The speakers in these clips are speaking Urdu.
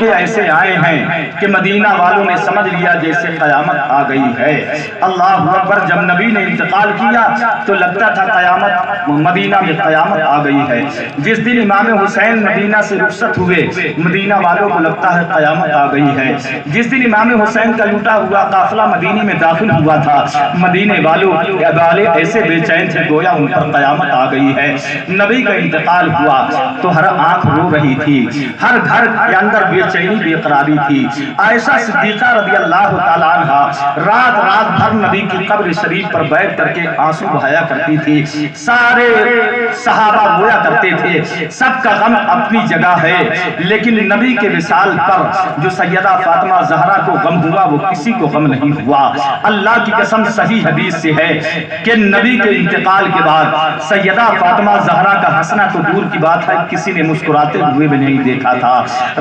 موقع ایسے آئے ہیں کہ مدینہ والوں نے سمجھ لیا جیسے قیامت آ گئی ہے۔ اللہ اکبر، جب نبی نے انتقال کیا تو لگتا تھا قیامت، مدینہ میں قیامت آ گئی ہے۔ جس دن امام حسین مدینہ سے رخصت ہوئے مدینہ والوں کو لگتا ہے قیامت آ گئی ہے۔ جس دن امام حسین کا لوٹا ہوا قافلہ مدینے میں داخل ہوا تھا مدینے والے ایسے بے چین تھے گویا ان پر قیامت آ گئی ہے۔ نبی کا انتقال ہوا تو ہر آنکھ رو رہی تھی، ہر گھر کے اندر بے چینی بے قراری تھی۔ عائشہ صدیقہ رضی اللہ تعالیٰ عنہ رات بھر نبی کی قبر شریف پر بیٹھ کر کے آنسو بہایا کرتی تھی۔ سارے صحابہ رویا کرتے تھے، سب کا غم اپنی جگہ ہے، لیکن نبی کے وصال پر جو سیدہ فاطمہ زہرا کو غم ہوا وہ کسی کو غم نہیں ہوا۔ اللہ کی قسم صحیح حدیث سے ہے کہ نبی کے انتقال کے بعد سیدہ فاطمہ زہرا کا ہنسنا تو دور کی بات ہے، کسی نے مسکراتے ہوئے بھی نہیں دیکھا تھا۔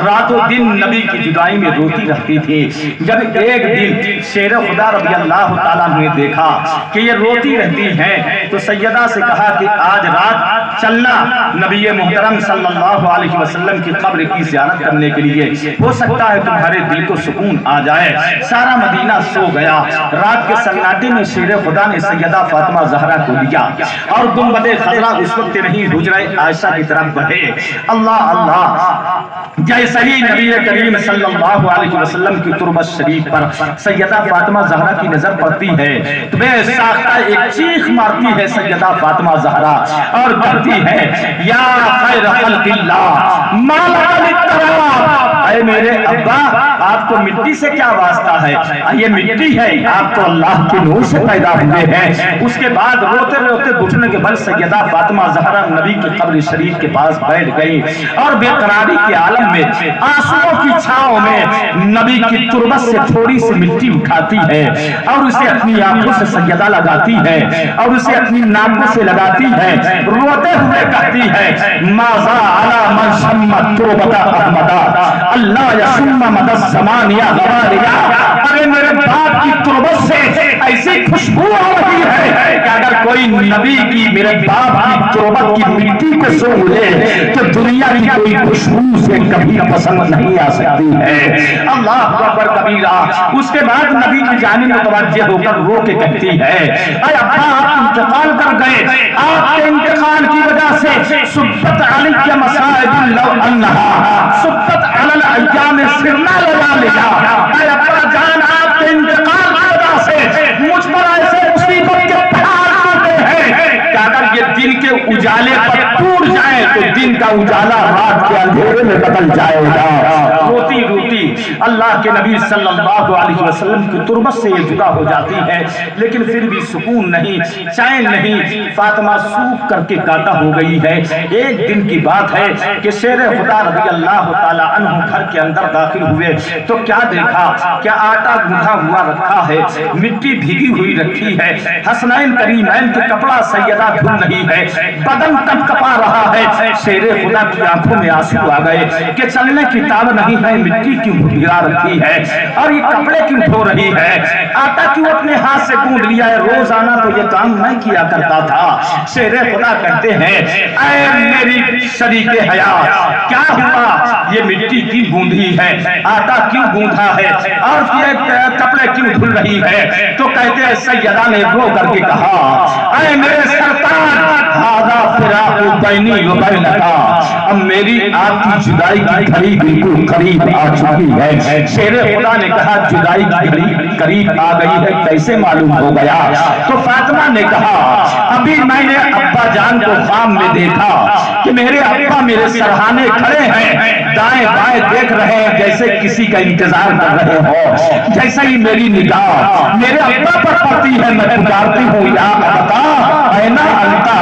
راتوں دن نبی کی جدائی میں روتی رہتی تھی۔ جب ایک دن شیر خدا رضی اللہ تعالیٰ نے دیکھا کہ یہ روتی رہتی ہیں تو سیدہ سے کہا کہ آج رات چلنا نبی محترم صلی اللہ علیہ وسلم کی قبر کی زیارت کرنے کے لیے، ہو سکتا ہے تمہارے دل کو سکون آ جائے۔ سارا مدینہ سو گیا۔ رات کے سناٹے میں شیر خدا نے سیدہ فاطمہ زہرا کو دیا اور گنبد خضرا اس وقت نہیں حجرہ عائشہ کی طرف بڑھے۔ اللہ اللہ، جیسے ہی نبی کریم صلی اللہ علیہ وسلم کی تربت شریف پر سیدہ فاطمہ زہرا کی نظر پڑتی ہے تو بے ساختہ ایک چیخ مارتی ہے سیدہ فاطمہ زہرا اور کہتی ہے یا خیر خلق اللہ ما اے میرے ابا، آپ کو مٹی سے کیا واسطہ ہے؟ یہ مٹی ہے، آپ تو اللہ کے نور سے پیدا ہوئے ہیں۔ اس کے بعد روتے روتے گھٹنے کے بل سیدہ فاطمہ زہرا نبی کی قبر شریف کے پاس بیٹھ گئی اور بے قراری کے عالم میں آنسوؤں کی چھاؤں میں نبی کی تربت سے تھوڑی سی مٹی اٹھاتی ہے اور اسے اپنی آنکھوں سے سجدہ لگاتی ہے اور اسے اپنی ناکوں سے لگاتی ہے، روتے ہوئے کہتی ہے ماذا علی من شمت تربت احمدہ اللہ یشم مد الزمان یا غواریا۔ ارے میرے باپ کی تربت سے ایسی خوشبو آ رہی ہے کہ اگر کوئی نبی کی میرے باپ کی تربت کی مٹی کو سونگھ لے تو دنیا کی کوئی خوشبو سے کبھی پسند نہیں آ سکتی ہے۔ اللہ اکبر کبیرہ۔ اس کے بعد نبی کی جانب متوجہ ہو کر رو کے کہتی ہے اے ابا، آپ انتقال کر گئے، آپ کے انتقال کی وجہ سے سبت علی مصائب لو انہا سبت علی الایام سرنا لگا لیا۔ اے ابا جان، آپ کے انتقال کی وجہ سے مجھ پر ایسے مصیبت کے پہاڑ آتے ہیں کہ اگر یہ دن کے اجالے پر ٹوٹ جائے تو دن کا اجالا رات کے اندھیرے میں بدل جائے گا۔ روتی روتی اللہ کے نبی صلی اللہ علیہ وسلم کی تربت سے یہ جدا ہو جاتی ہے، لیکن پھر بھی سکون نہیں، چین نہیں۔ فاطمہ سوکھ کر کے کاٹا ہو گئی ہے۔ ایک دن کی بات ہے کہ شیر خدا رضی اللہ تعالیٰ عنہ گھر کے اندر داخل ہوئے تو کیا دیکھا، کیا آٹا گوندھا ہوا رکھا ہے، مٹی بھیگی ہوئی رکھی ہے، حسنین کریمین کے کپڑا سیدہ دھل رہی ہے، بدن کپ کپا رہا ہے۔ شیر خدا کی آنکھوں میں آنسو آ گئے کہ چلنے کی تاب نہیں ہے، مٹی کیوں بھگا رکھی ہے اور یہ کپڑے کیوں دھو رہی ہے، آٹا کیوں اپنے ہاتھ سے گوندھ لیا ہے، روزانہ تو یہ کام میں کیا کرتا تھا۔ شیر خدا کہتے ہیں اے میری شریک حیات، کیا ہوا، یہ مٹی کیوں گوندھی ہے، آٹا کیوں گوندھا ہے اور یہ کپڑے کیوں دھل رہی ہے؟ تو کہتے ہیں سیدہ نے رو کر کے کہا اے میرے سرکار، ھذا فراق بینی و بینک، اب میری آپ کی جدائی کی گھڑی بالکل قریب آ چکی ہے۔ شیر خدا نے کہا جدائی کی گھڑی قریب آ گئی ہے، کیسے معلوم ہو گیا؟ تو فاطمہ نے کہا ابھی میں نے ابا جان کو خواب میں دیکھا کہ میرے ابا میرے سرہانے کھڑے ہیں، دائیں بائیں دیکھ رہے ہیں جیسے کسی کا انتظار کر رہے ہو۔ جیسے ہی میری نگاہ میرے ابا پر پڑتی ہے میں پکارتی ہوں یا ابا اینا انتا،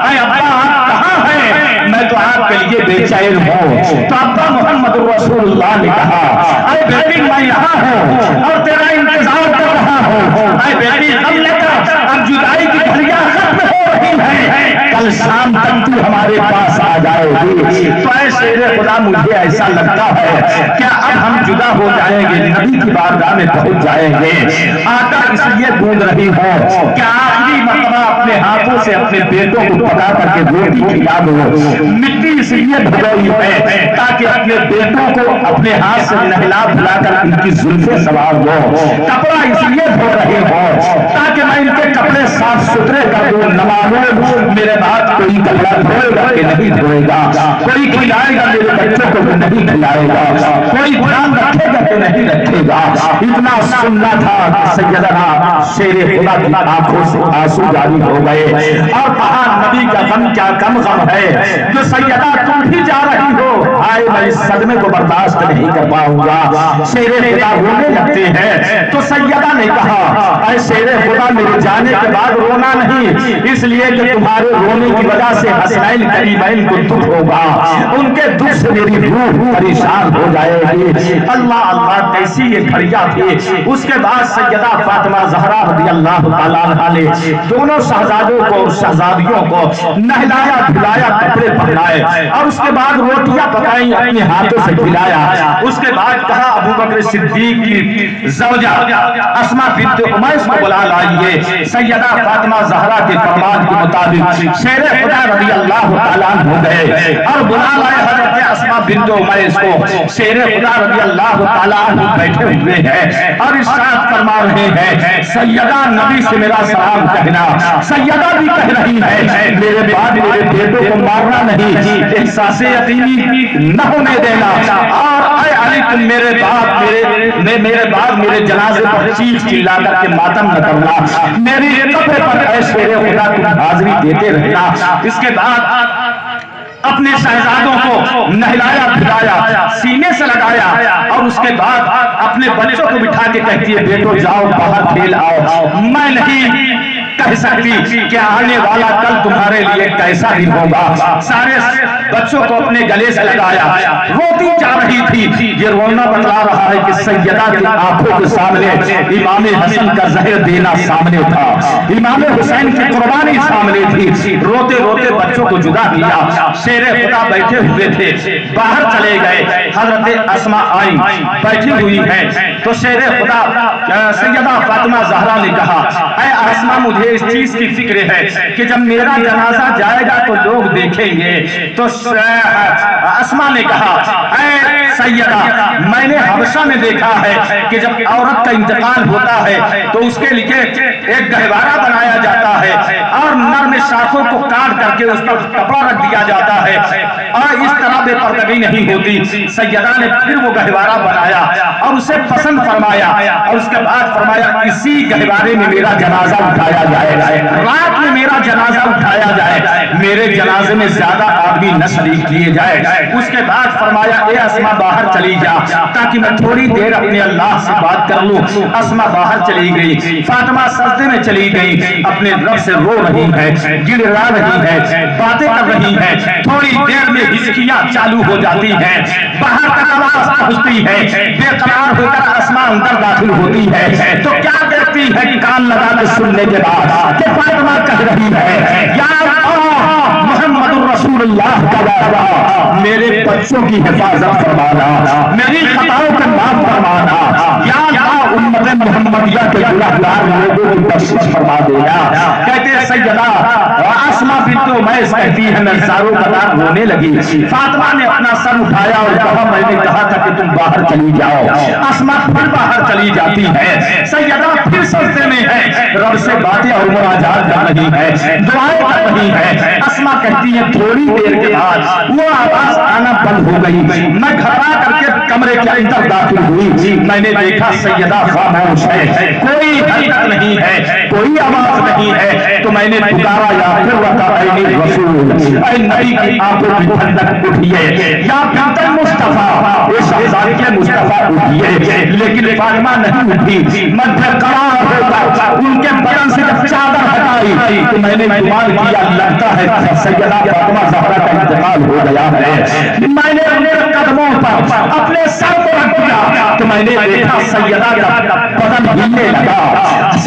اے ابا آپ کہاں ہیں، میں تو آپ کے لیے بے چین ہوں۔ تو ابا محمد رسول اللہ نے کہا اے بیٹی میں یہاں ہوں اور تیرا انتظار کر رہا ہوں۔ اے بیٹی غم لے کر اب جدائی کی گھڑیاں ختم ہو رہی ہیں، کل شام تک تو ہمارے پاس آ جائے گی۔ تو اے شیر خدا مجھے ایسا لگتا ہے کیا اب ہم جدا ہو جائیں گے، نبی کی بارگاہ میں پہنچ جائیں گے۔ آقا اس لیے گونج رہی ہو کہ آخری مرتبہ اپنے ہاتھوں سے اپنے بیٹوں کو پکا کر کے روٹی کھلا دو۔ مٹی اس لیے بھگوئی ہے تاکہ اپنے بیٹوں کو اپنے ہاتھ سے نہلا دھلا کر ان کی زلفیں سنوار دو۔ کپڑا اس لیے دھو رہے ہو تاکہ میں ان کے کپڑے صاف ستھرے کر دوں۔ نمازوں میرے بعد کوئی کپڑا دھوئے گا کہ نہیں دھوئے گا، کوئی کھلائے گا میرے بچوں کو کہ نہیں کھلائے گا، کوئی دھیان رکھے گا کہ نہیں رکھے گا۔ اتنا سننا تھا سیدنا شیر خدا کی آنکھوں سے آنسو جاری ہو گئے اور کہا نبی کا غم کیا کم غم ہے جو سیدہ تم بھی جا رہی ہو، آئے میں اس صدمے کو برداشت نہیں کر پاؤں گا۔ شیر خدا رونے لگتے ہیں تو سیدہ نے کہا اے شیر خدا میرے جانے کے بعد رونا نہیں، اس لیے کہ تمہارے رونے کی وجہ سے حسنین کریمین کو دکھ ہوگا، ان کے دکھ سے میری روح پریشان ہو جائے گی۔ اللہ اللہ کیسی یہ گھڑیاں تھی۔ اس کے بعد سیدہ فاطمہ زہرا رضی اللہ تعالیٰ عنہا نے دونوں شہزادوں کو اور شہزادیوں کو نہلایا دھلایا، کپڑے پہنائے اور اس کے بعد روٹیاں پکائیں، اپنے ہاتھوں سے کھلایا۔ اس کے بعد کہا ابو بکر صدیق کی زوجہ اسماء بنت امیس کو بلا لائیے۔ سیدہ فاطمہ زہرا کے فرمان کے مطابق شیر خدا رضی اللہ تعالیٰ عنہ ہو گئے اور بلا لائے حضرت اسماء بنت امیس کو۔ شیر خدا رضی اللہ تعالیٰ عنہ بیٹھے ہوئے ہیں اور ارشاد فرما رہے ہیں سیدہ نبی سے میرا سلام کہنا۔ سیدہ بھی کہہ رہی ہے میرے بعد میرے بیٹوں کو مارنا نہیں، احساس یتیمی نہ ہونے دینا، اور اے علی تم میرے بعد میرے جنازے پر چیخ چلا کر کے ماتم نہ کرنا، میری قبر پر اے شیر خدا تم حاضری دیتے رہنا۔ اس کے بعد اپنے شہزادوں کو نہلایا پھلایا، سینے سے لگایا اور اس کے بعد اپنے بچوں کو بٹھا کے کہتی ہے بیٹو جاؤ باہر کھیل آؤ، میں نہیں کہہ سکتی کہ آنے والا کل تمہارے لیے کیسا دن ہوگا۔ سارے بچوں کو اپنے گلے سے لگایا، روتی جا رہی تھی۔ یہ رونا بتلا رہا ہے کہ سیدہ کی آنکھوں کے سامنے امام حسن کا زہر دینا سامنے تھا، امام حسین کی قربانی سامنے تھی۔ روتے روتے بچوں کو جدا کیا۔ شیر خدا بیٹھے ہوئے تھے، باہر چلے گئے۔ حضرت اسماء آئیں بیٹھی ہوئی ہیں تو شیر خدا سیدہ فاطمہ زہرا نے کہا اے اسماء مجھے اس چیز کی فکر ہے کہ جب میرا جنازہ جائے گا تو لوگ دیکھیں گے۔ تو اسماء نے کہا اے سیدہ میں نے حبشہ میں دیکھا ہے کہ جب عورت کا انتقال ہوتا ہے تو اس کے لیے ایک گہوارہ بنایا جاتا ہے اور نرم شاخوں کو کاٹ کر کے اس پر کپڑا رکھ دیا جاتا ہے اور اس طرح بے پردگی نہیں ہوتی۔ سیدہ نے پھر وہ گہوارہ بنایا اور اسے پسند فرمایا اور اس کے بعد فرمایا اسی گہوارے میں میرا جنازہ اٹھایا جائے، رات میں میرا جنازہ اٹھایا جائے، میرے جنازے میں زیادہ آدمی نہ شریک کیے جائے۔ اس کے بعد فرمایا اے اسماء باہر چلی جا تاکہ میں تھوڑی دیر اپنے اللہ سے بات کر لوں۔ اسماء باہر چلی گئی، فاطمہ سجدے میں چلی گئی، اپنے رب سے رو رہی ہے، گڑگڑا رہی ہے، باتیں کر رہی ہے۔ تھوڑی دیر میں ہچکیاں چالو ہو جاتی ہیں، باہر تک آواز پہنچتی ہے، بے قرار ہو کر اسماء اندر داخل ہوتی ہے تو کیا کہتی ہے کان لگا کے سننے کے بعد کہ فاطمہ کہہ رہی ہے یا اللہ محمد رسول اللہ کا وعدہ، میرے بچوں کی حفاظت فرمانا، میری خطاؤں کا معاف فرمانا، یا اللہ امت محمدیہ کے گنہگار لوگوں کی بخشش فرما دینا۔ کہتے ہیں سیدہ اسماء بنت امیس کہتی ہے میں زاروں قطار رونے لگی۔ فاطمہ نے اپنا سر اٹھایا اور کہا میں نے کہا تھا کہ تم باہر چلی جاؤ۔ اسماء پھر باہر چلی جاتی ہے، سیدہ پھر سجدے میں ہے، رب سے باتیں اور مناجات کر رہی ہے، دعائیں کر رہی ہے۔ اسماء کہتی ہے تھوڑی دیر کے بعد وہ آواز آنا بند ہو گئی، میں گھبرا کر کے کمرے کے اندر داخل ہوئی، میں نے دیکھا سیدہ خاموش ہے، کوئی حرکت نہیں ہے، کوئی آواز نہیں ہے، تو میں نے پکارا یا پھر وقت رسول اے نبی کی آنکھوں کی ٹھنڈک اٹھیے، یا بنت مصطفیٰ اے شہزادی مصطفیٰ اٹھیے، لیکن فاطمہ نہیں اٹھی۔ میں برقرار ہو کر ان کے بدن سے جب چادر ہٹائی تو میں نے گمان کیا لگتا ہے سیدہ فاطمہ زہرا کا انتقال ہو گیا ہے۔ میں نے اپنے قدموں پر اپنے سر کو رکھ دیا تو میں نے دیکھا سیدہ کا بدن ہلنے لگا،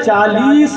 40